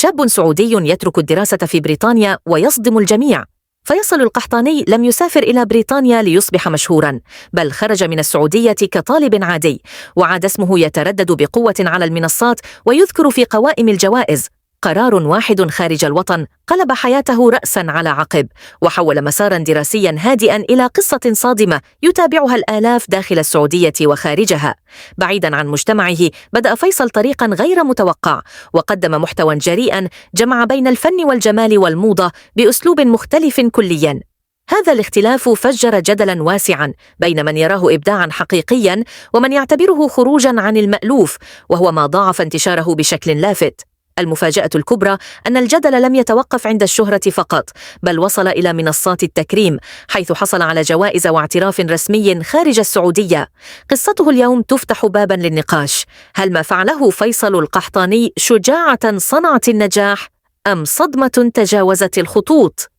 شاب سعودي يترك الدراسة في بريطانيا ويصدم الجميع. فيصل القحطاني لم يسافر إلى بريطانيا ليصبح مشهوراً، بل خرج من السعودية كطالب عادي، وعاد اسمه يتردد بقوة على المنصات ويذكر في قوائم الجوائز. قرار واحد خارج الوطن قلب حياته رأساً على عقب، وحول مساراً دراسياً هادئاً إلى قصة صادمة يتابعها الآلاف داخل السعودية وخارجها. بعيداً عن مجتمعه، بدأ فيصل طريقاً غير متوقع، وقدم محتوى جريئاً جمع بين الفن والجمال والموضة بأسلوب مختلف كلياً. هذا الاختلاف فجر جدلاً واسعاً بين من يراه إبداعاً حقيقياً ومن يعتبره خروجاً عن المألوف، وهو ما ضاعف انتشاره بشكل لافت. المفاجأة الكبرى أن الجدل لم يتوقف عند الشهرة فقط، بل وصل إلى منصات التكريم، حيث حصل على جوائز واعتراف رسمي خارج السعودية. قصته اليوم تفتح باباً للنقاش: هل ما فعله فيصل القحطاني شجاعة صنعت النجاح، أم صدمة تجاوزت الخطوط؟